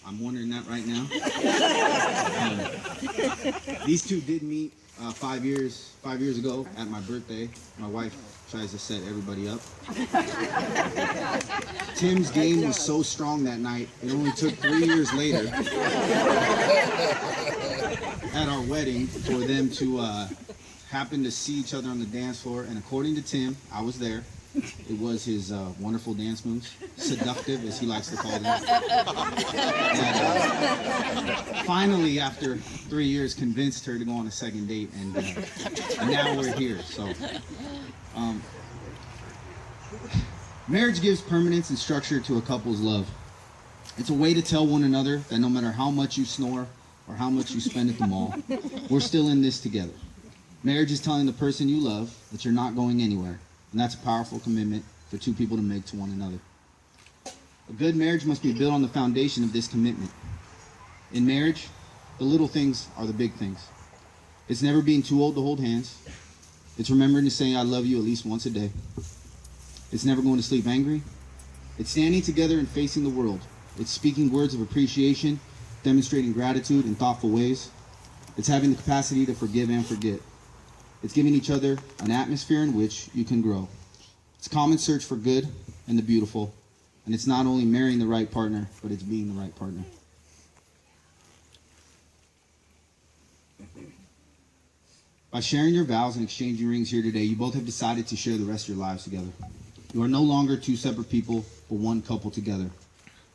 I'm wondering that right now. These two did meet 5 years ago at my birthday. My wife tries to set everybody up. Tim's game was so strong that night, it only took 3 years later at our wedding for them to happen to see each other on the dance floor. And according to Tim, I was there. It was his wonderful dance moves, seductive as he likes to call them. And, finally, after 3 years, convinced her to go on a second date, and now we're here. So, marriage gives permanence and structure to a couple's love. It's a way to tell one another that no matter how much you snore or how much you spend at the mall, we're still in this together. Marriage is telling the person you love that you're not going anywhere. And that's a powerful commitment for two people to make to one another. A good marriage must be built on the foundation of this commitment. In marriage, the little things are the big things. It's never being too old to hold hands. It's remembering to say I love you at least once a day. It's never going to sleep angry. It's standing together and facing the world. It's speaking words of appreciation, demonstrating gratitude in thoughtful ways. It's having the capacity to forgive and forget. It's giving each other an atmosphere in which you can grow. It's a common search for good and the beautiful. And it's not only marrying the right partner, but it's being the right partner. By sharing your vows and exchanging rings here today, you both have decided to share the rest of your lives together. You are no longer two separate people, but one couple together.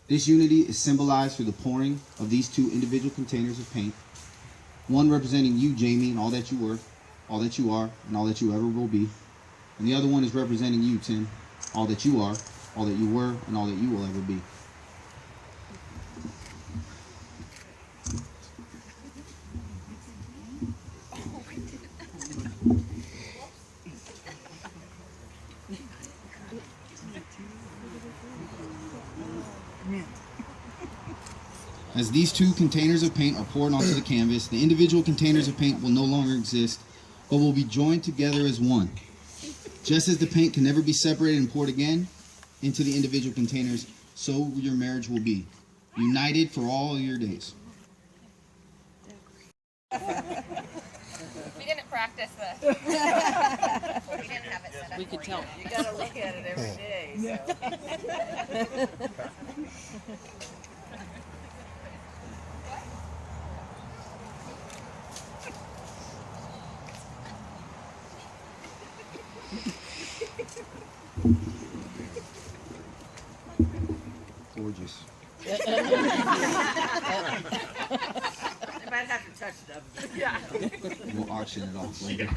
This unity is symbolized through the pouring of these two individual containers of paint. One representing you, Jamie, and all that you were, all that you are, and all that you ever will be. And the other one is representing you, Tim, all that you are, all that you were, and all that you will ever be. As these two containers of paint are poured onto the canvas, the individual containers of paint will no longer exist, but will be joined together as one. Just as the paint can never be separated and poured again into the individual containers, so your marriage will be, united for all your days. We didn't practice this. We didn't have it set up. We could tell. You gotta look at it every day. So. Gorgeous. I might have to touch it up. Yeah. We'll auction it off later.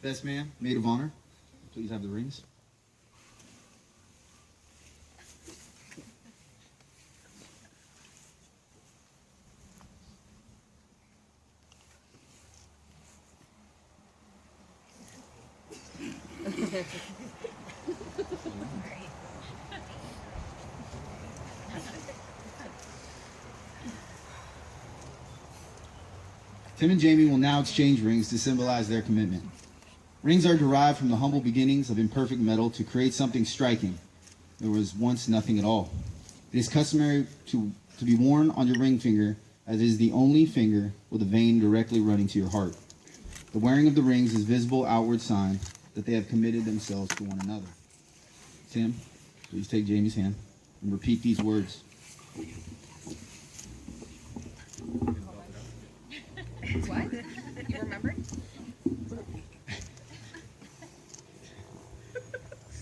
Best man, maid of honor, please have the rings. Tim and Jamie will now exchange rings to symbolize their commitment. Rings are derived from the humble beginnings of imperfect metal to create something striking. There was once nothing at all. It is customary to be worn on your ring finger, as it is the only finger with a vein directly running to your heart. The wearing of the rings is visible outward sign that they have committed themselves to one another. Tim, please take Jamie's hand and repeat these words. What? You remembered?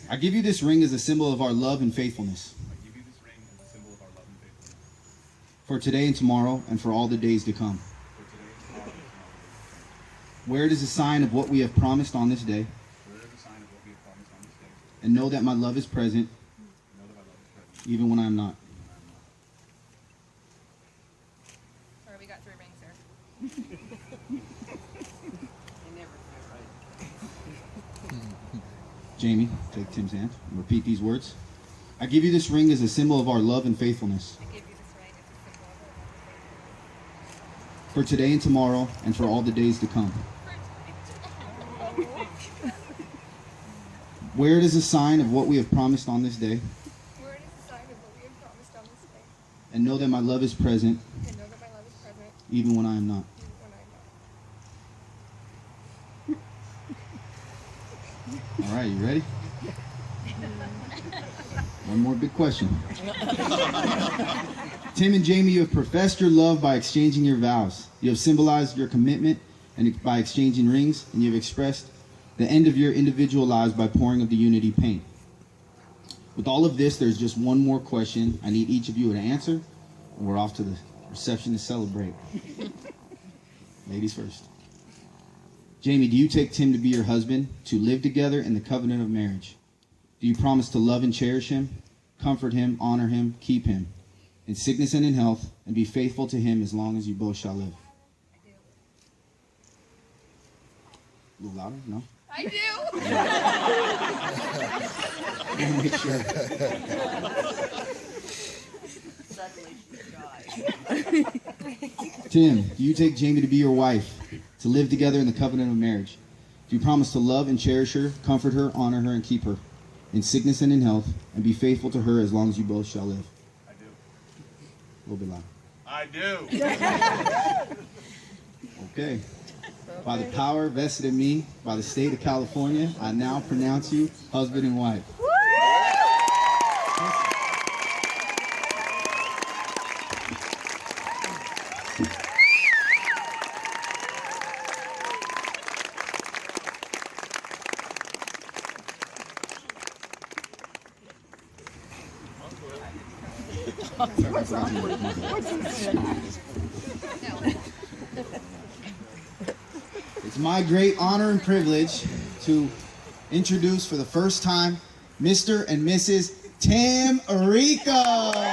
I give you this ring as a symbol of our love and faithfulness. I give you this ring as a symbol of our love and faithfulness. For today and tomorrow and for all the days to come. For today and tomorrow and all the days to come. Wear it as a sign of what we have promised on this day. Wear it as a sign of what we have promised on this day. And know that my love is present Know that my love is present, even when I am not. even when I am not. Sorry, we got 3 rings here. I never quite right. Jamie, take Tim's hand and repeat these words. I give you this ring as a symbol of our love and faithfulness. I give you this ring as a symbol of our love. For today and tomorrow and for all the days to come. Wear it as a sign of what we have promised on this day. Wear it as a and know that my love is present and know that my love is present even when I am not. even when I'm not. All right, you ready? One more big question. Tim and Jamie, you have professed your love by exchanging your vows. You have symbolized your commitment and by exchanging rings, and you have expressed the end of your individual lives by pouring of the unity paint. With all of this, there's just one more question I need each of you to answer, and we're off to the reception to celebrate. Ladies first. Jamie, do you take Tim to be your husband, to live together in the covenant of marriage? Do you promise to love and cherish him, comfort him, honor him, keep him, in sickness and in health, and be faithful to him as long as you both shall live? A little louder? No? I do. Make sure. Suddenly she's shy. Tim, do you take Jamie to be your wife, to live together in the covenant of marriage? Do you promise to love and cherish her, comfort her, honor her, and keep her, in sickness and in health, and be faithful to her as long as you both shall live? I do. A little bit louder. I do. Okay. By the power vested in me by the state of California, I now pronounce you husband and wife. It's my great honor and privilege to introduce for the first time Mr. and Mrs. Tim Rico.